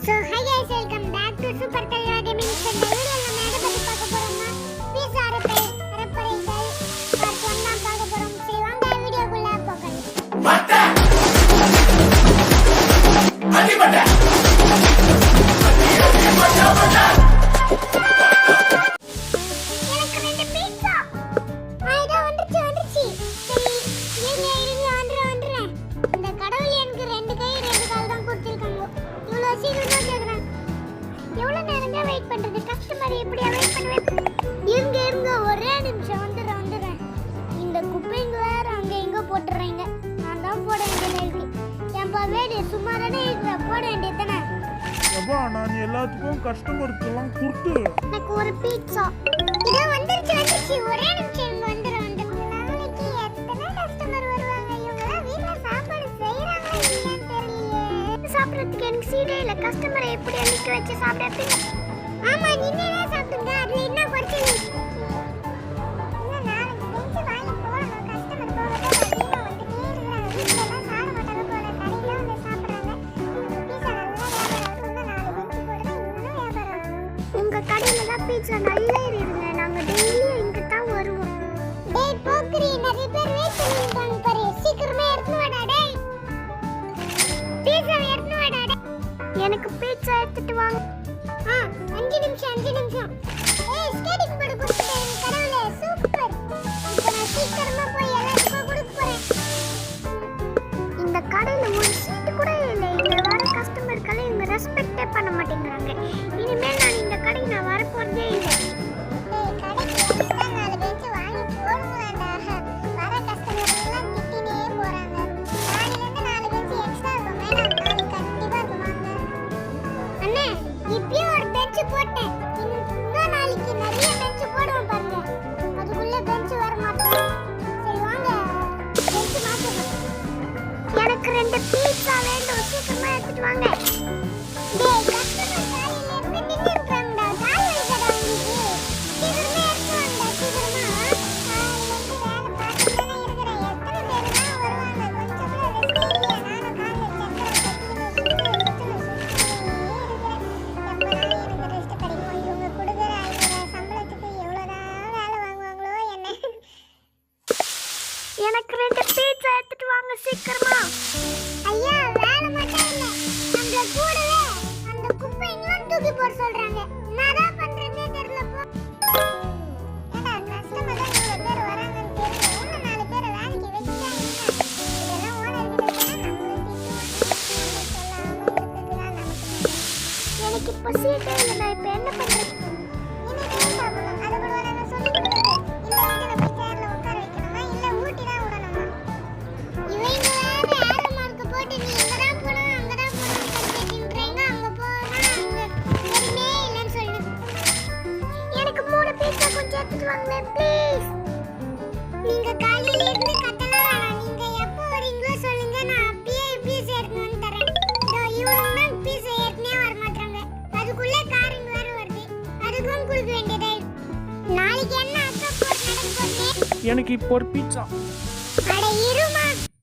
So hi guys, welcome back to Super Kalya Gaming Channel. நம்ம எதை பத்தி பார்க்க போறோம்னா பீஸா அரப்பறைகள் பார்ட் 1 தான் பார்க்க போறோம். சரி வாங்க வீடியோக்குள்ள போகலாம். அடிபட்ட எனக்கு ரெண்டு பீஸா ஐடா வந்துருச்சு. சரி இருங்க வந்துறேன். இந்த கடவுள் எனக்கு ரெண்டு கை ரெண்டு கால் தான் கொடுத்திருக்காங்க. இவ்வளவு சீக்கிரமா கேக்குறாங்க. எவ்வளவு நேரங்க வெயிட் பண்றது? கஸ்டமர் எப்படியா வெயிட் பண்ணுவேன்? இருங்க ஒரே நிமிஷம் வந்துறேன். இந்த குப்பைங்க வேற அங்க எங்க போட்டுறீங்க? நான் தான் போட வேண்டியது இருக்கு. ஏன்பா வேடி சுமாரானே இருக்கற போட வேண்டியதானே? அப்பா நான் எல்லாத்துக்கும் கஸ்டமருக்கு எல்லாம் கொடுத்து எனக்கு ஒரு பீட்சா இது வந்துருச்சு ஒரே நிமிஷம் இங்க வந்துறேன். நாளைக்கு எத்தனை கஸ்டமர் வருவாங்க? இவங்க வீட்ல சாப்பாடு செய்றாங்களா இல்லையான்னு தெரியல. சாப்பிடுறதுக்கு எனக்கு சீடே இல்ல. கஸ்டமரை எப்படி நிக்க வச்சு சாப்பிடுறது? ஆமா நீங்களே சாப்பிடுங்க. அதுல என்ன குறைச்சல்? உங்க கடையில தான் பீட்சா நல்லா இருக்குங்க. நாங்க டெய்லி இங்க தான் வருவோம். டேய் போக்கரி நிறைய பேர் வெயிட் பண்ணிருக்காங்க பாரு. சீக்கிரமா எடுத்து வாடா டேய். பீட்சா எடுத்து வாடா டேய். எனக்கு பீட்சா எடுத்துட்டு வாங்க. 5 நிமிஷம். ஏய் ஸ்டேடிக் போடு கொடுத்துட்டேன். கடவுளே சூப்பர். இப்போ நான் சீக்கிரமா போய் எல்லாத்துக்கும் கொடுக்க போறேன். இந்த கடையில ஒரு சீட் கூட இல்ல. இங்க வர கஸ்டமர்களை இவங்க ரெஸ்பெக்டே பண்ண மாட்டேங்கிறாங்க. இனிமேல் நான் இந்த கடைக்கு நான் வர போறதே இல்ல. ஏய் கடைக்கு எக்ஸ்ட்ரா 4 பெஞ்ச் வாங்கி போடுங்கடா. வர கஸ்டமர் எல்லாம் திட்டினே போறாங்க. நாளைல இருந்து 4 பெஞ்ச் எக்ஸ்ட்ரா இருக்கும். மேடம் நாளைக்கு கண்டிப்பா இருக்குமாங்க. அண்ணே இப்பயே ஒரு பெஞ்ச் போட்டேன். இன்னும் நாளைக்கு நிறைய பெஞ்ச் போடுவோம் பாருங்க. அதுக்குள்ள பெஞ்ச் வர மாட்டோம். சரி வாங்க பெஞ்ச் மாத்தலாம். எனக்கு 2 பீட்சா வேண்டும். சீக்கிரமா எடுத்துட்டு வாங்க. டேய் கஸ்டமர் காலையில இருந்து நின்னு இருக்காங்கடா. கால் வலிக்குதா உங்களுக்கு? சீக்கிரமா எடுத்து வாங்கடா சீக்கிரமா. காலையில இருந்து வேலை பார்த்துட்டே இருக்கிறேன். எத்தனை பேர் தான் வருவாங்க? கொஞ்சம் கூட ரெஸ்ட் இல்லையா? நானும் காலைல சக்கரை எப்பனாலும் எனக்கு ரெஸ்ட் கிடைக்கும். இவங்க கொடுக்குற 5,000 சம்பளத்துக்கு எவ்வளவுதான் வேலை வாங்குவாங்களோ என்ன? எனக்கு 2 பீட்சா எடுத்துட்டு வாங்க சீக்கிரமா. ஐயா வேலை மட்டும் இல்ல, நம்மள கூடவே அந்த குப்பைங்களும் தூக்கி போட சொல்றாங்க. என்னதான் பண்றதே தெரியல போ. ஏடா கஸ்டமர் தான் இவ்வளவு பேர் வராங்கன்னு தெரியும். இன்னும் 4 பேரை வேலைக்கு வச்சுட்டாங்கன்னா இதெல்லாம் ஓனர் கிட்ட சொன்னா நம்மள திட்டுவாங்க. நம்ம சொல்லாம இருக்கிறது தான் நமக்கு. எனக்கு இப்போ சீட்டே இல்லை. நான் இப்போ என்ன பண்றது? இனிமே சாப்பிடணும். அது கூட நான் சொல்லி கொடுக்குறது. இல்ல வீட்டுல போய் சேர்ல உட்கார வைக்கணுமா? இல்ல ஊட்டி தான் விடணுமா? இவங்க வேற ஏரோ மார்க் போட்டு நீ இங்கதான் போணும் அங்கதான் போணும் கட்டின்றீங்க. அங்க போனா அங்க எதுவுமே இல்லைன்னு சொல்லு. எனக்கு 3 பீட்சா கொஞ்சம் எடுத்துட்டு வாங்க ப்ளீஸ். நீங்க காலையில இருந்து கட்டலாம் வேணாம். நீங்க எப்போ வரீங்களோ சொல்லுங்க. நான் அப்படியே பீட்சா எடுத்துட்டு வந்து தரேன். இவனுங்க தான் பீட்சா ஏற்கனவே வர மாட்டாங்க. அதுக்குள்ள காரிங் வேற வருது. அதுக்கும் கொடுக்க வேண்டியதா இருக்கு. நாளைக்கு என்ன அக்கா போட்டு நடக்க போகுது? எனக்கு இப்போ ஒரு பீட்சா